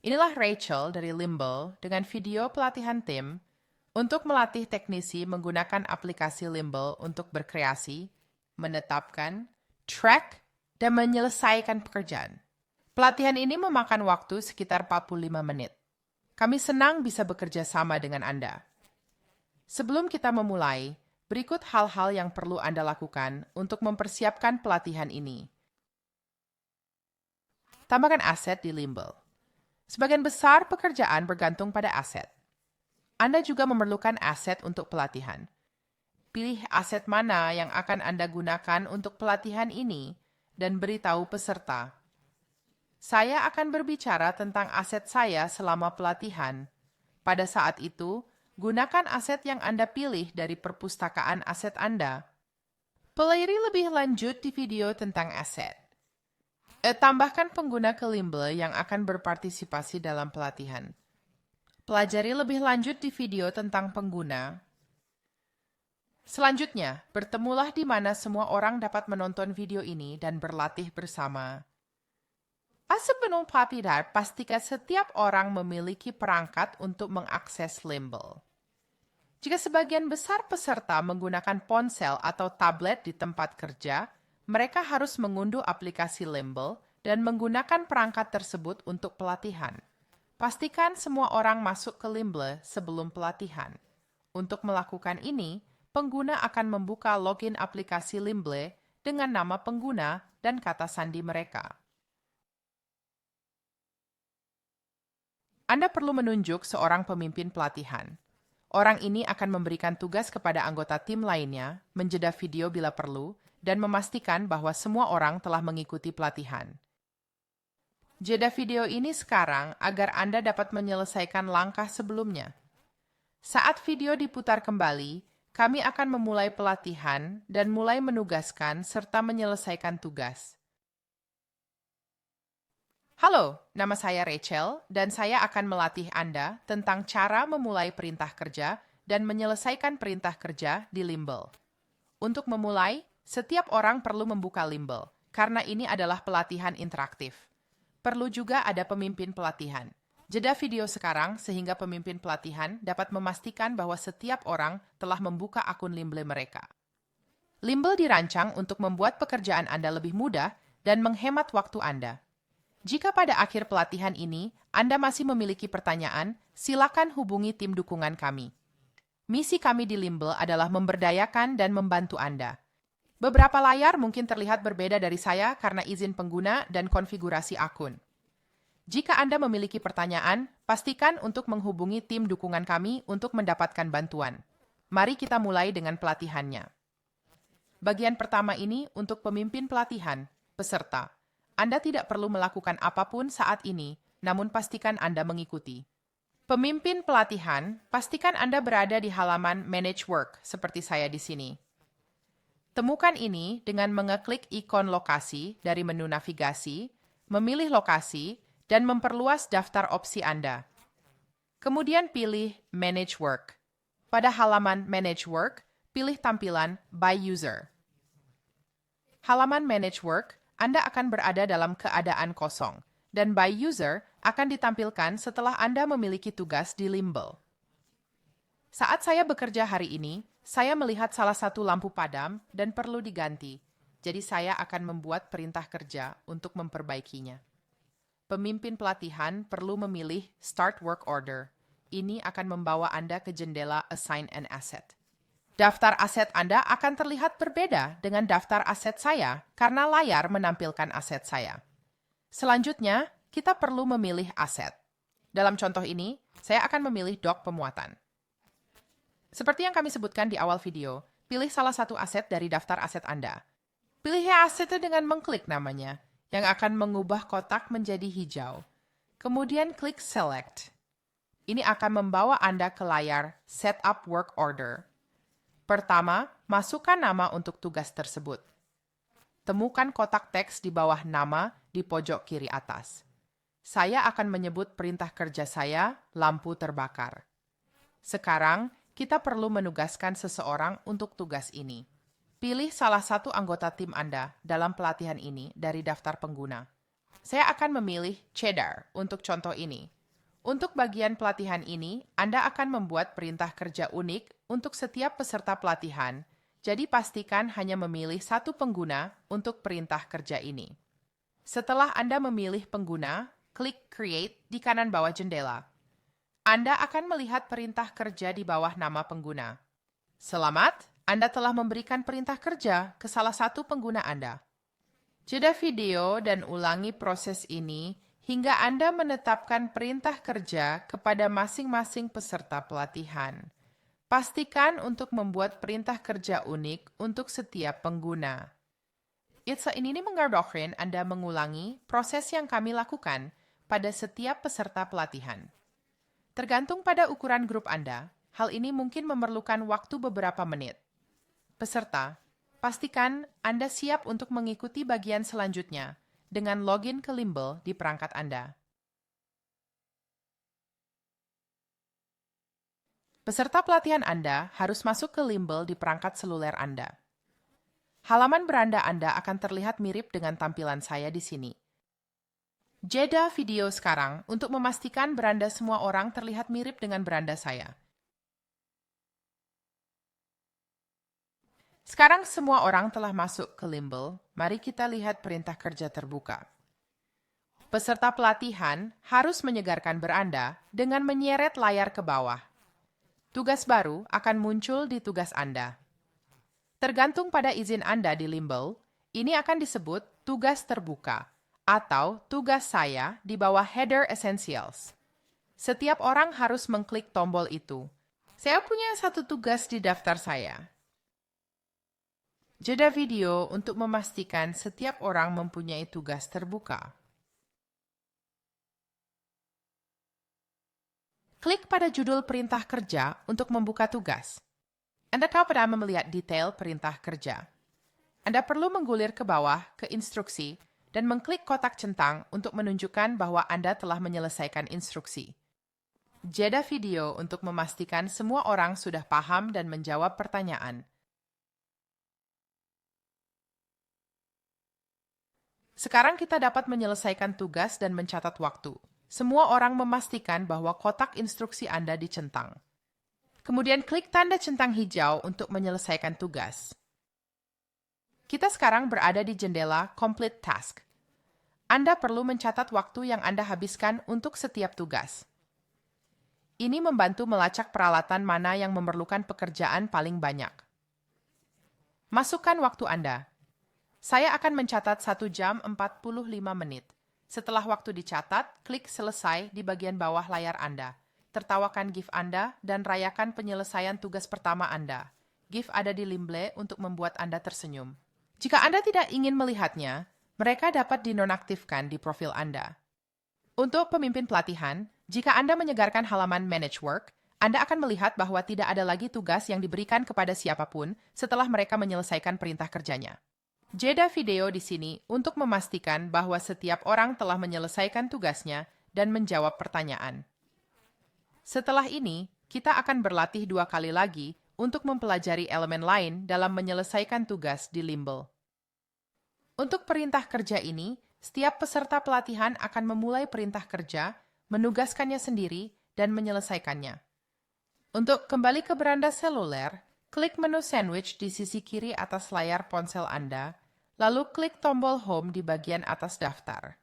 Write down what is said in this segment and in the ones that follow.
Inilah Rachel dari Limble dengan video pelatihan tim untuk melatih teknisi menggunakan aplikasi Limble untuk berkreasi, menetapkan, track, dan menyelesaikan pekerjaan. Pelatihan ini memakan waktu sekitar 45 menit. Kami senang bisa bekerja sama dengan Anda. Sebelum kita memulai, berikut hal-hal yang perlu Anda lakukan untuk mempersiapkan pelatihan ini. Tambahkan aset di Limble. Sebagian besar pekerjaan bergantung pada aset. Anda juga memerlukan aset untuk pelatihan. Pilih aset mana yang akan Anda gunakan untuk pelatihan ini dan beritahu peserta. Saya akan berbicara tentang aset saya selama pelatihan. Pada saat itu, gunakan aset yang Anda pilih dari perpustakaan aset Anda. Pelajari lebih lanjut di video tentang aset. Tambahkan pengguna ke Limble yang akan berpartisipasi dalam pelatihan. Pelajari lebih lanjut di video tentang pengguna. Selanjutnya, bertemulah di mana semua orang dapat menonton video ini dan berlatih bersama. Sebelum pelatihan, pastikan setiap orang memiliki perangkat untuk mengakses Limble. Jika sebagian besar peserta menggunakan ponsel atau tablet di tempat kerja, mereka harus mengunduh aplikasi Limble dan menggunakan perangkat tersebut untuk pelatihan. Pastikan semua orang masuk ke Limble sebelum pelatihan. Untuk melakukan ini, pengguna akan membuka login aplikasi Limble dengan nama pengguna dan kata sandi mereka. Anda perlu menunjuk seorang pemimpin pelatihan. Orang ini akan memberikan tugas kepada anggota tim lainnya, menjeda video bila perlu, dan memastikan bahwa semua orang telah mengikuti pelatihan. Jeda video ini sekarang agar Anda dapat menyelesaikan langkah sebelumnya. Saat video diputar kembali, kami akan memulai pelatihan dan mulai menugaskan serta menyelesaikan tugas. Halo, nama saya Rachel dan saya akan melatih Anda tentang cara memulai perintah kerja dan menyelesaikan perintah kerja di Limble. Untuk memulai, setiap orang perlu membuka Limble, karena ini adalah pelatihan interaktif. Perlu juga ada pemimpin pelatihan. Jeda video sekarang sehingga pemimpin pelatihan dapat memastikan bahwa setiap orang telah membuka akun Limble mereka. Limble dirancang untuk membuat pekerjaan Anda lebih mudah dan menghemat waktu Anda. Jika pada akhir pelatihan ini Anda masih memiliki pertanyaan, silakan hubungi tim dukungan kami. Misi kami di Limble adalah memberdayakan dan membantu Anda. Beberapa layar mungkin terlihat berbeda dari saya karena izin pengguna dan konfigurasi akun. Jika Anda memiliki pertanyaan, pastikan untuk menghubungi tim dukungan kami untuk mendapatkan bantuan. Mari kita mulai dengan pelatihannya. Bagian pertama ini untuk pemimpin pelatihan, peserta. Anda tidak perlu melakukan apapun saat ini, namun pastikan Anda mengikuti. Pemimpin pelatihan, pastikan Anda berada di halaman Manage Work, seperti saya di sini. Temukan ini dengan mengeklik ikon lokasi dari menu navigasi, memilih lokasi, dan memperluas daftar opsi Anda. Kemudian pilih Manage Work. Pada halaman Manage Work, pilih tampilan By User. Halaman Manage Work, Anda akan berada dalam keadaan kosong, dan By User akan ditampilkan setelah Anda memiliki tugas di Limble. Saat saya bekerja hari ini, saya melihat salah satu lampu padam dan perlu diganti, jadi saya akan membuat perintah kerja untuk memperbaikinya. Pemimpin pelatihan perlu memilih Start Work Order. Ini akan membawa Anda ke jendela Assign an Asset. Daftar aset Anda akan terlihat berbeda dengan daftar aset saya karena layar menampilkan aset saya. Selanjutnya, kita perlu memilih aset. Dalam contoh ini, saya akan memilih doc pemuatan. Seperti yang kami sebutkan di awal video, pilih salah satu aset dari daftar aset Anda. Pilih asetnya dengan mengklik namanya, yang akan mengubah kotak menjadi hijau. Kemudian klik Select. Ini akan membawa Anda ke layar Setup Work Order. Pertama, masukkan nama untuk tugas tersebut. Temukan kotak teks di bawah nama di pojok kiri atas. Saya akan menyebut perintah kerja saya, lampu terbakar. Sekarang, kita perlu menugaskan seseorang untuk tugas ini. Pilih salah satu anggota tim Anda dalam pelatihan ini dari daftar pengguna. saya akan memilih Cheddar untuk contoh ini. Untuk bagian pelatihan ini, Anda akan membuat perintah kerja unik untuk setiap peserta pelatihan, jadi pastikan hanya memilih satu pengguna untuk perintah kerja ini. Setelah Anda memilih pengguna, klik Create di kanan bawah jendela. Anda akan melihat perintah kerja di bawah nama pengguna. Selamat, Anda telah memberikan perintah kerja ke salah satu pengguna Anda. Jeda video dan ulangi proses ini hingga Anda menetapkan perintah kerja kepada masing-masing peserta pelatihan. Pastikan untuk membuat perintah kerja unik untuk setiap pengguna. Ini mengarahkan Anda mengulangi proses yang kami lakukan pada setiap peserta pelatihan. Tergantung pada ukuran grup Anda, hal ini mungkin memerlukan waktu beberapa menit. Peserta, pastikan Anda siap untuk mengikuti bagian selanjutnya dengan login ke Limble di perangkat Anda. Peserta pelatihan Anda harus masuk ke Limble di perangkat seluler Anda. Halaman beranda Anda akan terlihat mirip dengan tampilan saya di sini. Jeda video sekarang untuk memastikan beranda semua orang terlihat mirip dengan beranda saya. Sekarang semua orang telah masuk ke Limble, mari kita lihat perintah kerja terbuka. Peserta pelatihan harus menyegarkan beranda dengan menyeret layar ke bawah. Tugas baru akan muncul di tugas Anda. Tergantung pada izin Anda di Limble, ini akan disebut tugas terbuka atau tugas saya di bawah header Essentials. Setiap orang harus mengklik tombol itu. Saya punya satu tugas di daftar saya. Jeda video untuk memastikan setiap orang mempunyai tugas terbuka. Klik pada judul perintah kerja untuk membuka tugas. Anda tahu pada melihat detail perintah kerja. Anda perlu menggulir ke bawah ke instruksi dan mengklik kotak centang untuk menunjukkan bahwa Anda telah menyelesaikan instruksi. Jeda video untuk memastikan semua orang sudah paham dan menjawab pertanyaan. Sekarang kita dapat menyelesaikan tugas dan mencatat waktu. Semua orang memastikan bahwa kotak instruksi Anda dicentang. Kemudian klik tanda centang hijau untuk menyelesaikan tugas. Kita sekarang berada di jendela Complete Task. Anda perlu mencatat waktu yang Anda habiskan untuk setiap tugas. Ini membantu melacak peralatan mana yang memerlukan pekerjaan paling banyak. Masukkan waktu Anda. Saya akan mencatat 1 jam 45 menit. Setelah waktu dicatat, klik Selesai di bagian bawah layar Anda. Tertawakan GIF Anda dan rayakan penyelesaian tugas pertama Anda. GIF ada di Limble untuk membuat Anda tersenyum. Jika Anda tidak ingin melihatnya, mereka dapat dinonaktifkan di profil Anda. Untuk pemimpin pelatihan, jika Anda menyegarkan halaman Manage Work, Anda akan melihat bahwa tidak ada lagi tugas yang diberikan kepada siapapun setelah mereka menyelesaikan perintah kerjanya. Jeda video di sini untuk memastikan bahwa setiap orang telah menyelesaikan tugasnya dan menjawab pertanyaan. Setelah ini, kita akan berlatih 2 kali lagi untuk mempelajari elemen lain dalam menyelesaikan tugas di Limble. Untuk perintah kerja ini, setiap peserta pelatihan akan memulai perintah kerja, menugaskannya sendiri, dan menyelesaikannya. Untuk kembali ke beranda seluler, klik menu sandwich di sisi kiri atas layar ponsel Anda, lalu klik tombol Home di bagian atas daftar.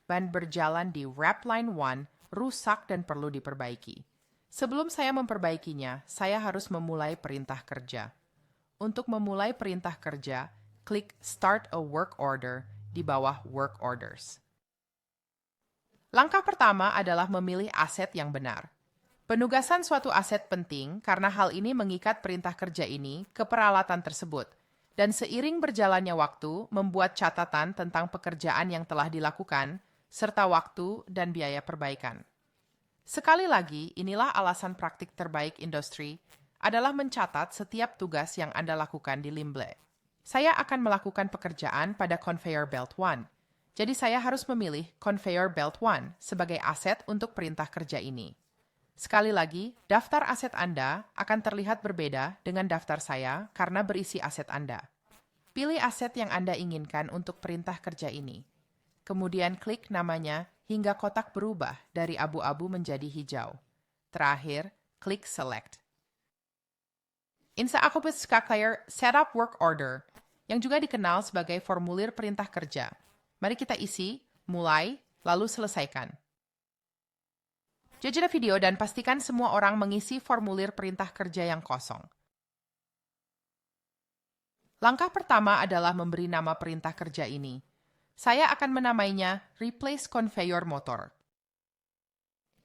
Ban berjalan di Wrap Line 1 rusak dan perlu diperbaiki. Sebelum saya memperbaikinya, saya harus memulai perintah kerja. Untuk memulai perintah kerja, klik Start a Work Order di bawah Work Orders. Langkah pertama adalah memilih aset yang benar. Penugasan suatu aset penting karena hal ini mengikat perintah kerja ini ke peralatan tersebut, dan seiring berjalannya waktu membuat catatan tentang pekerjaan yang telah dilakukan, serta waktu dan biaya perbaikan. Sekali lagi, inilah alasan praktik terbaik industri adalah mencatat setiap tugas yang Anda lakukan di Limble. Saya akan melakukan pekerjaan pada Conveyor Belt 1, jadi saya harus memilih Conveyor Belt 1 sebagai aset untuk perintah kerja ini. Sekali lagi, daftar aset Anda akan terlihat berbeda dengan daftar saya karena berisi aset Anda. Pilih aset yang Anda inginkan untuk perintah kerja ini. kemudian klik namanya hingga kotak berubah dari abu-abu menjadi hijau. Terakhir, klik Select. InstaOctopus Calculator Setup Work Order, yang juga dikenal sebagai formulir perintah kerja. Mari kita isi, mulai, lalu selesaikan. Jajah video dan pastikan semua orang mengisi formulir perintah kerja yang kosong. Langkah pertama adalah memberi nama perintah kerja ini. Saya akan menamainya Replace Conveyor Motor.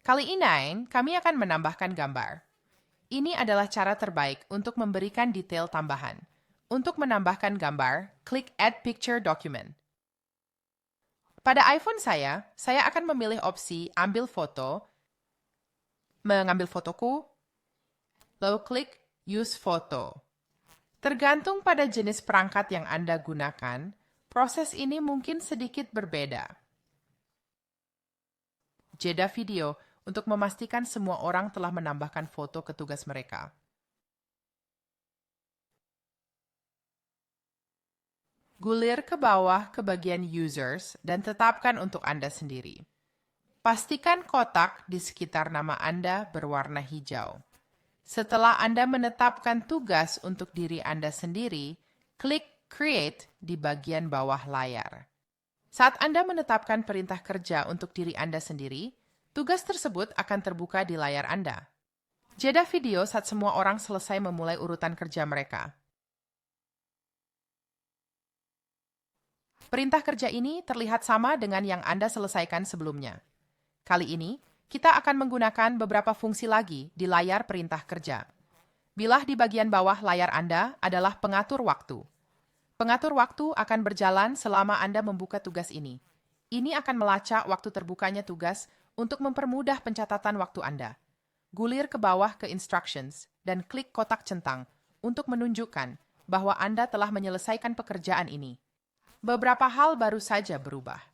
Kali ini, kami akan menambahkan gambar. Ini adalah cara terbaik untuk memberikan detail tambahan. Untuk menambahkan gambar, klik Add Picture Document. Pada iPhone saya akan memilih opsi Ambil Foto, mengambil fotoku, lalu klik Use Photo. Tergantung pada jenis perangkat yang Anda gunakan, proses ini mungkin sedikit berbeda. Jeda video untuk memastikan semua orang telah menambahkan foto ke tugas mereka. Gulir ke bawah ke bagian Users dan tetapkan untuk Anda sendiri. Pastikan kotak di sekitar nama Anda berwarna hijau. Setelah Anda menetapkan tugas untuk diri Anda sendiri, klik Create di bagian bawah layar. Saat Anda menetapkan perintah kerja untuk diri Anda sendiri, tugas tersebut akan terbuka di layar Anda. Jeda video saat semua orang selesai memulai urutan kerja mereka. Perintah kerja ini terlihat sama dengan yang Anda selesaikan sebelumnya. Kali ini, kita akan menggunakan beberapa fungsi lagi di layar perintah kerja. Bilah di bagian bawah layar Anda adalah pengatur waktu. Pengatur waktu akan berjalan selama Anda membuka tugas ini. Ini akan melacak waktu terbukanya tugas untuk mempermudah pencatatan waktu Anda. Gulir ke bawah ke Instructions dan klik kotak centang untuk menunjukkan bahwa Anda telah menyelesaikan pekerjaan ini. Beberapa hal baru saja berubah.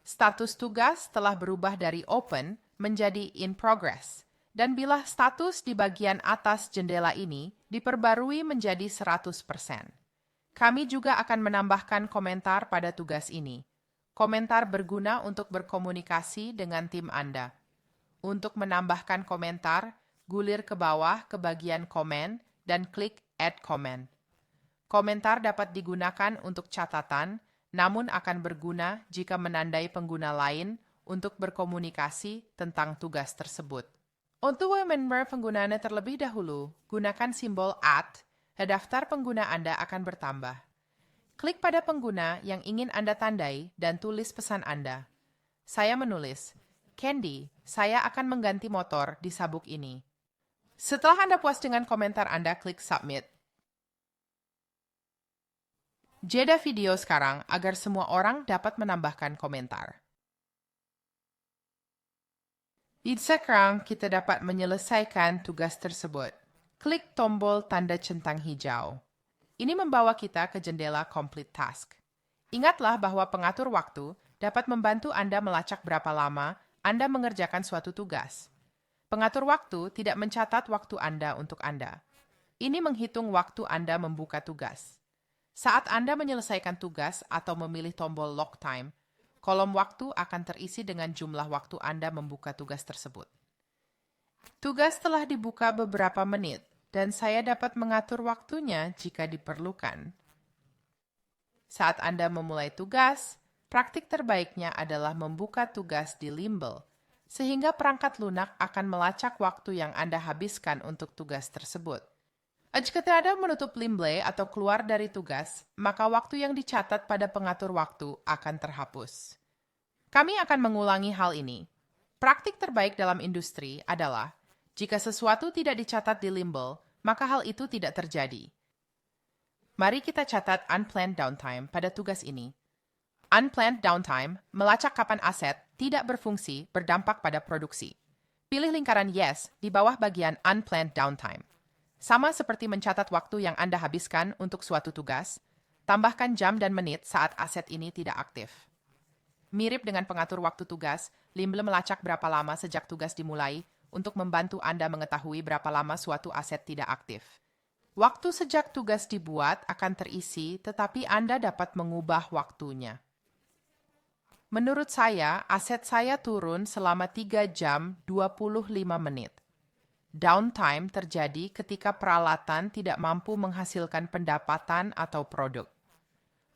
Status tugas telah berubah dari Open menjadi In Progress, dan bilah status di bagian atas jendela ini diperbarui menjadi 100%. Kami juga akan menambahkan komentar pada tugas ini. Komentar berguna untuk berkomunikasi dengan tim Anda. Untuk menambahkan komentar, gulir ke bawah ke bagian Komen dan klik Add Comment. Komentar dapat digunakan untuk catatan, namun akan berguna jika menandai pengguna lain untuk berkomunikasi tentang tugas tersebut. Untuk member penggunaannya terlebih dahulu, gunakan simbol @ dan daftar pengguna Anda akan bertambah. Klik pada pengguna yang ingin Anda tandai dan tulis pesan Anda. Saya menulis, Candy, saya akan mengganti motor di sabuk ini. Setelah Anda puas dengan komentar Anda, klik Submit. Jeda video sekarang agar semua orang dapat menambahkan komentar. Sekarang kita dapat menyelesaikan tugas tersebut. Klik tombol tanda centang hijau. Ini membawa kita ke jendela Complete Task. Ingatlah bahwa pengatur waktu dapat membantu Anda melacak berapa lama Anda mengerjakan suatu tugas. Pengatur waktu tidak mencatat waktu Anda untuk Anda. Ini menghitung waktu Anda membuka tugas. Saat Anda menyelesaikan tugas atau memilih tombol Lock Time, kolom waktu akan terisi dengan jumlah waktu Anda membuka tugas tersebut. Tugas telah dibuka beberapa menit, dan saya dapat mengatur waktunya jika diperlukan. Saat Anda memulai tugas, praktik terbaiknya adalah membuka tugas di Limble, sehingga perangkat lunak akan melacak waktu yang Anda habiskan untuk tugas tersebut. Jika Anda menutup Limble atau keluar dari tugas, maka waktu yang dicatat pada pengatur waktu akan terhapus. Kami akan mengulangi hal ini. Praktik terbaik dalam industri adalah, jika sesuatu tidak dicatat di Limble, maka hal itu tidak terjadi. Mari kita catat Unplanned Downtime pada tugas ini. Unplanned Downtime melacak kapan aset tidak berfungsi berdampak pada produksi. Pilih lingkaran Yes di bawah bagian Unplanned Downtime. Sama seperti mencatat waktu yang Anda habiskan untuk suatu tugas, tambahkan jam dan menit saat aset ini tidak aktif. Mirip dengan pengatur waktu tugas, Limble melacak berapa lama sejak tugas dimulai untuk membantu Anda mengetahui berapa lama suatu aset tidak aktif. Waktu sejak tugas dibuat akan terisi, tetapi Anda dapat mengubah waktunya. Menurut saya, aset saya turun selama 3 jam 25 menit. Downtime terjadi ketika peralatan tidak mampu menghasilkan pendapatan atau produk.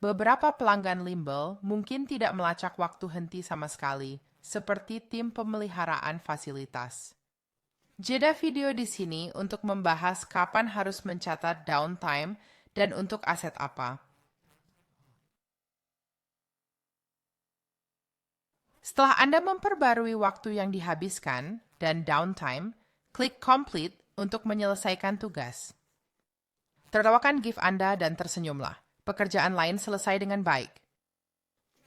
Beberapa pelanggan Limble mungkin tidak melacak waktu henti sama sekali, seperti tim pemeliharaan fasilitas. Jeda video di sini untuk membahas kapan harus mencatat downtime dan untuk aset apa. Setelah Anda memperbarui waktu yang dihabiskan dan downtime, klik Complete untuk menyelesaikan tugas. Tertawakan GIF Anda dan tersenyumlah. Pekerjaan lain selesai dengan baik.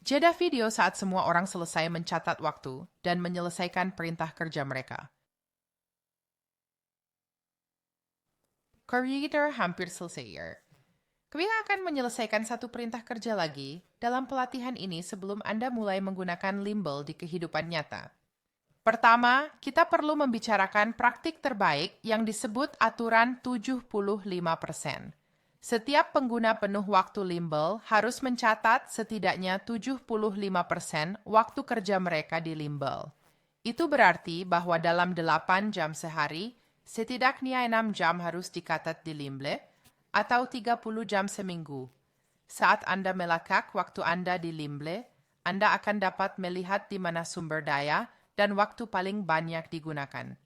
Jeda video saat semua orang selesai mencatat waktu dan menyelesaikan perintah kerja mereka. Creator hampir selesai. Kami akan menyelesaikan satu perintah kerja lagi dalam pelatihan ini sebelum Anda mulai menggunakan Limble di kehidupan nyata. Pertama, kita perlu membicarakan praktik terbaik yang disebut aturan 75%. Setiap pengguna penuh waktu Limble harus mencatat setidaknya 75% waktu kerja mereka di Limble. Itu berarti bahwa dalam 8 jam sehari, setidaknya 6 jam harus dicatat di Limble, atau 30 jam seminggu. Saat Anda melacak waktu Anda di Limble, Anda akan dapat melihat di mana sumber daya dan waktu paling banyak digunakan.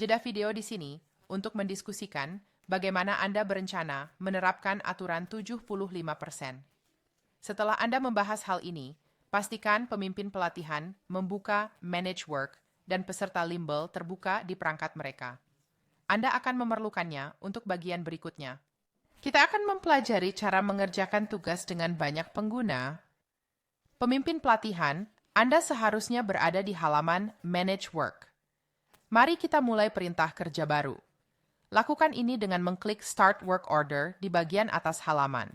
Jeda video di sini untuk mendiskusikan bagaimana Anda berencana menerapkan aturan 75%. Setelah Anda membahas hal ini, pastikan pemimpin pelatihan membuka Manage Work dan peserta Limble terbuka di perangkat mereka. Anda akan memerlukannya untuk bagian berikutnya. Kita akan mempelajari cara mengerjakan tugas dengan banyak pengguna. Pemimpin pelatihan, Anda seharusnya berada di halaman Manage Work. Mari kita mulai perintah kerja baru. Lakukan ini dengan mengklik Start Work Order di bagian atas halaman.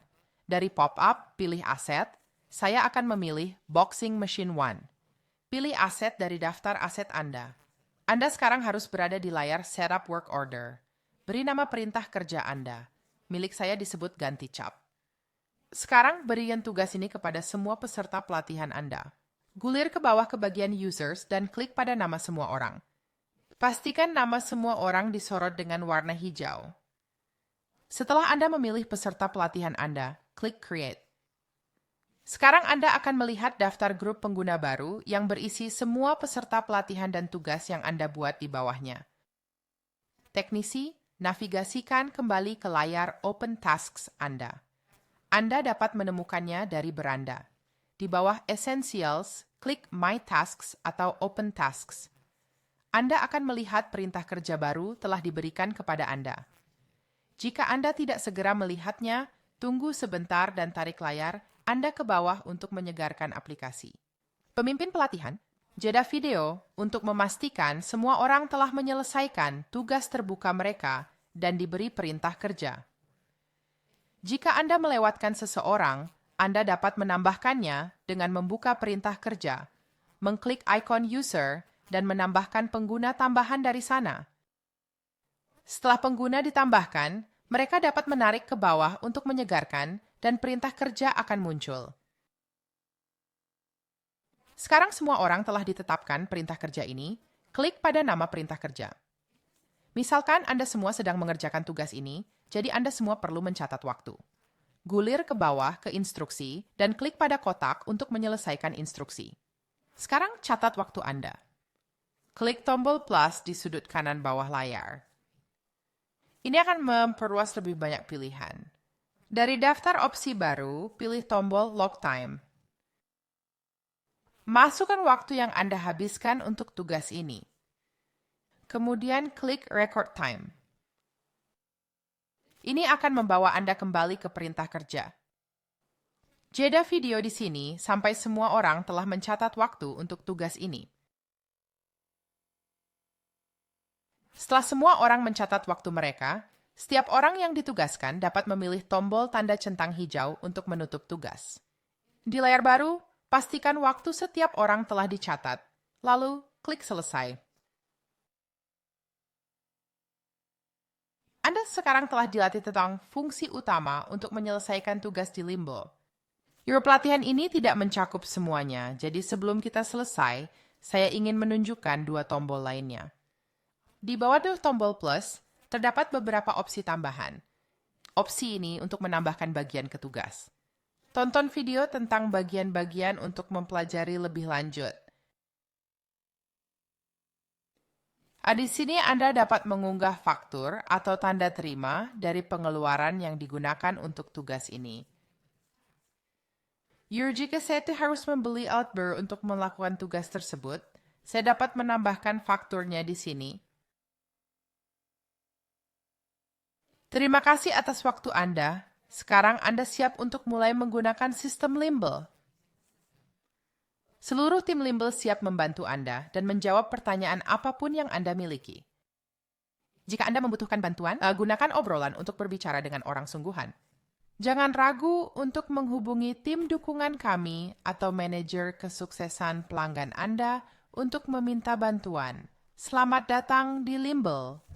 Dari pop-up, pilih aset. Saya akan memilih Boxing Machine 1. Pilih aset dari daftar aset Anda. Anda sekarang harus berada di layar Setup Work Order. Beri nama perintah kerja Anda. Milik saya disebut ganti cap. Sekarang berikan tugas ini kepada semua peserta pelatihan Anda. Gulir ke bawah ke bagian Users dan klik pada nama semua orang. Pastikan nama semua orang disorot dengan warna hijau. Setelah Anda memilih peserta pelatihan Anda, klik Create. Sekarang Anda akan melihat daftar grup pengguna baru yang berisi semua peserta pelatihan dan tugas yang Anda buat di bawahnya. Teknisi, navigasikan kembali ke layar Open Tasks Anda. Anda dapat menemukannya dari beranda. Di bawah Essentials, klik My Tasks atau Open Tasks. Anda akan melihat perintah kerja baru telah diberikan kepada Anda. Jika Anda tidak segera melihatnya, tunggu sebentar dan tarik layar Anda ke bawah untuk menyegarkan aplikasi. Pemimpin pelatihan, jeda video untuk memastikan semua orang telah menyelesaikan tugas terbuka mereka dan diberi perintah kerja. Jika Anda melewatkan seseorang, Anda dapat menambahkannya dengan membuka perintah kerja, mengklik ikon user, dan menambahkan pengguna tambahan dari sana. Setelah pengguna ditambahkan, mereka dapat menarik ke bawah untuk menyegarkan dan perintah kerja akan muncul. Sekarang semua orang telah ditetapkan perintah kerja ini, klik pada nama perintah kerja. Misalkan Anda semua sedang mengerjakan tugas ini, jadi Anda semua perlu mencatat waktu. Gulir ke bawah ke instruksi dan klik pada kotak untuk menyelesaikan instruksi. Sekarang catat waktu Anda. Klik tombol plus di sudut kanan bawah layar. Ini akan memperluas lebih banyak pilihan. Dari daftar opsi baru, pilih tombol Log Time. Masukkan waktu yang Anda habiskan untuk tugas ini. Kemudian klik Record Time. Ini akan membawa Anda kembali ke perintah kerja. Jeda video di sini sampai semua orang telah mencatat waktu untuk tugas ini. Setelah semua orang mencatat waktu mereka, setiap orang yang ditugaskan dapat memilih tombol tanda centang hijau untuk menutup tugas. Di layar baru, pastikan waktu setiap orang telah dicatat, lalu klik Selesai. Anda sekarang telah dilatih tentang fungsi utama untuk menyelesaikan tugas di Limble. Your pelatihan ini tidak mencakup semuanya, jadi sebelum kita selesai, saya ingin menunjukkan 2 tombol lainnya. Di bawah tombol plus, terdapat beberapa opsi tambahan. Opsi ini untuk menambahkan bagian ke tugas. Tonton video tentang bagian-bagian untuk mempelajari lebih lanjut. Di sini Anda dapat mengunggah faktur atau tanda terima dari pengeluaran yang digunakan untuk tugas ini. Jika saya harus membeli Outber untuk melakukan tugas tersebut, saya dapat menambahkan fakturnya di sini. Terima kasih atas waktu Anda. Sekarang Anda siap untuk mulai menggunakan sistem Limble. Seluruh tim Limble siap membantu Anda dan menjawab pertanyaan apapun yang Anda miliki. Jika Anda membutuhkan bantuan, gunakan obrolan untuk berbicara dengan orang sungguhan. Jangan ragu untuk menghubungi tim dukungan kami atau manajer kesuksesan pelanggan Anda untuk meminta bantuan. Selamat datang di Limble.